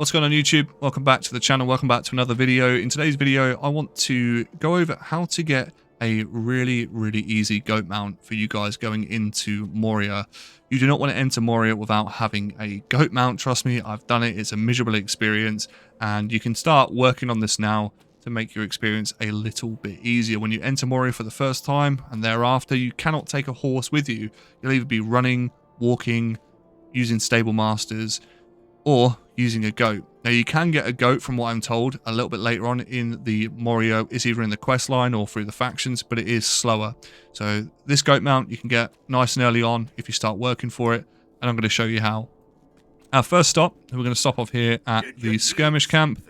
What's going on YouTube? Welcome back to the channel, welcome back to another video. In today's video, I want to go over how to get a really easy goat mount for you guys going into Moria. You do not want to enter Moria without having a goat mount, trust me, I've done it, it's a miserable experience, and you can start working on this now to make your experience a little bit easier. When you enter Moria for the first time and thereafter, you cannot take a horse with you. You'll either be running, walking, using stable masters, or using a goat. Now you can get a goat, from what I'm told, a little bit later on in the Moria. It's either in the quest line or through the factions, but it is slower. So this goat mount you can get nice and early on if you start working for it, and I'm going to show you how. Our first stop, we're going to stop off here at the Skirmish Camp.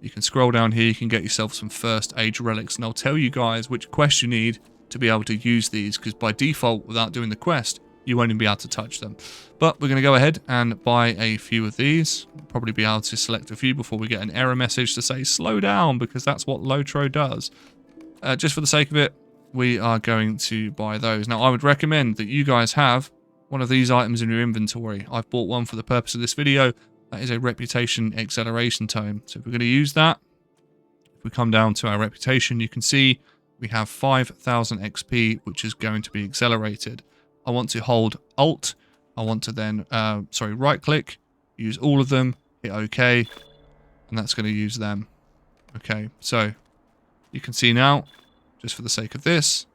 You can scroll down here, you can get yourself some first age relics, and I'll tell you guys which quest you need to be able to use these, because by default, without doing the quest, you won't even be able to touch them. But we're going to go ahead and buy a few of these. We'll probably be able to select a few before we get an error message to say slow down, because that's what lotro does. Just for the sake of it, we are going to buy those. Now I would recommend that you guys have one of these items in your inventory. I've bought one for the purpose of this video. That is a reputation acceleration tome. So if we're going to use that, if we come down to our reputation, you can see we have 5,000 XP, which is going to be accelerated. I want to hold Alt. I want to then, right click, use all of them, hit OK, and that's going to use them. Okay, so you can see now, just for the sake of this,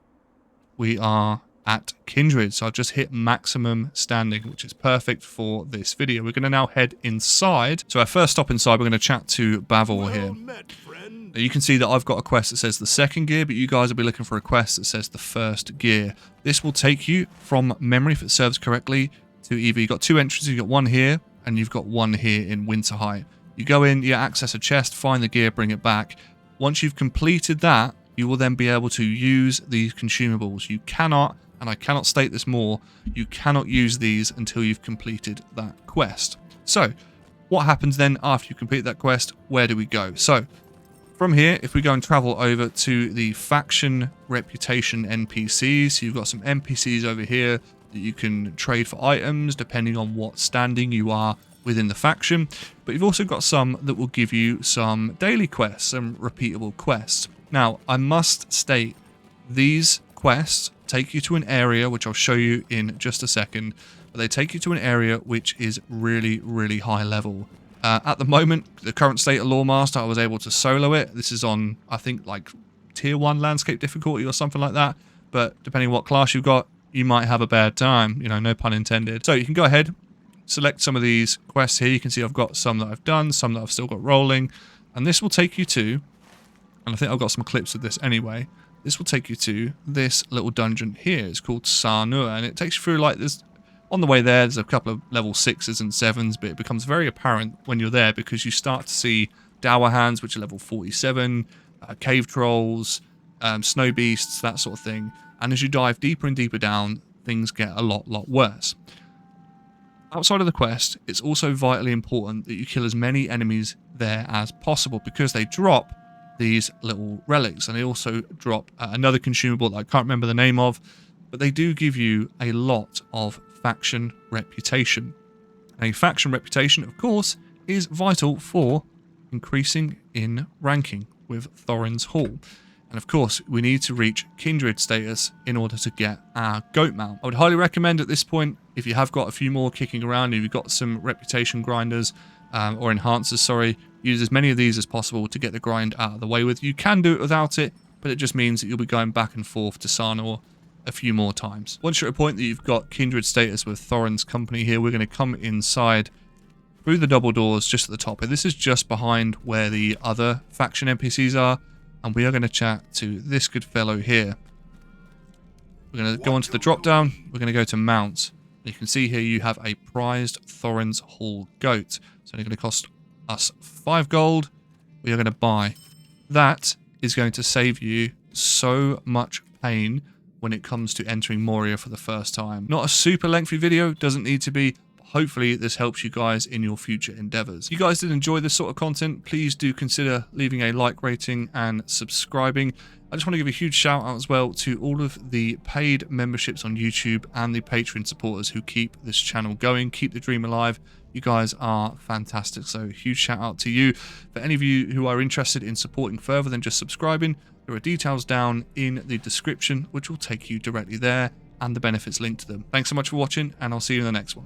we are at Kindred. So I've just hit maximum standing, which is perfect for this video. We're going to now head inside. So our first stop inside, we're going to chat to Bavor here. Now you can see that I've got a quest that says the second gear, but you guys will be looking for a quest that says the first gear. This will take you from memory, if it serves correctly, to either you've got two entrances, you've got one here, and you've got one here in Winterheight. You go in, you access a chest, find the gear, bring it back. Once you've completed that, you will then be able to use these consumables. You cannot, and I cannot state this more, you cannot use these until you've completed that quest. So, what happens then after you complete that quest? Where do we go? So, from here, if we go and travel over to the faction reputation NPCs, so you've got some NPCs over here that you can trade for items depending on what standing you are within the faction, but you've also got some that will give you some daily quests, some repeatable quests. Now, I must state, these quests take you to an area, which I'll show you in just a second, but they take you to an area which is really high level. At the moment, the current state of Lawmaster, I was able to solo it. This is on, I think, like tier 1 landscape difficulty or something like that. But depending on what class you've got, you might have a bad time. You know, no pun intended. So you can go ahead, select some of these quests here. You can see I've got some that I've done, some that I've still got rolling. And this will take you to, and I think I've got some clips of this anyway. This will take you to this little dungeon here. It's called Sarnur, and it takes you through like this. On the way there's a couple of level 6s and 7s, but it becomes very apparent when you're there because you start to see Dower Hands, which are level 47, cave trolls, snow beasts, that sort of thing. And as you dive deeper and deeper down, things get a lot worse. Outside of the quest, it's also vitally important that you kill as many enemies there as possible, because they drop these little relics, and they also drop another consumable that I can't remember the name of, but they do give you a lot of faction reputation. A faction reputation, of course, is vital for increasing in ranking with Thorin's Hall. And of course, we need to reach Kindred status in order to get our goat mount. I would highly recommend at this point, if you have got a few more kicking around, if you've got some reputation grinders, or enhancers, sorry, use as many of these as possible to get the grind out of the way with. You can do it without it, but it just means that you'll be going back and forth to Sarnur a few more times. Once you're at a point that you've got Kindred status with Thorin's company here, we're going to come inside through the double doors just at the top. And this is just behind where the other faction NPCs are, and we are going to chat to this good fellow here. We're going to go onto the drop down, we're going to go to mounts. You can see here you have a prized Thorin's Hall goat. So it's going to cost us 5 gold. We are going to buy. That is going to save you so much pain when it comes to entering Moria for the first time. Not a super lengthy video, doesn't need to be. Hopefully this helps you guys in your future endeavors. If you guys did enjoy this sort of content, please do consider leaving a like rating and subscribing. I just want to give a huge shout out as well to all of the paid memberships on YouTube and the Patreon supporters who keep this channel going, keep the dream alive. You guys are fantastic. So huge shout out to you. For any of you who are interested in supporting further than just subscribing, there are details down in the description which will take you directly there and the benefits linked to them. Thanks so much for watching, and I'll see you in the next one.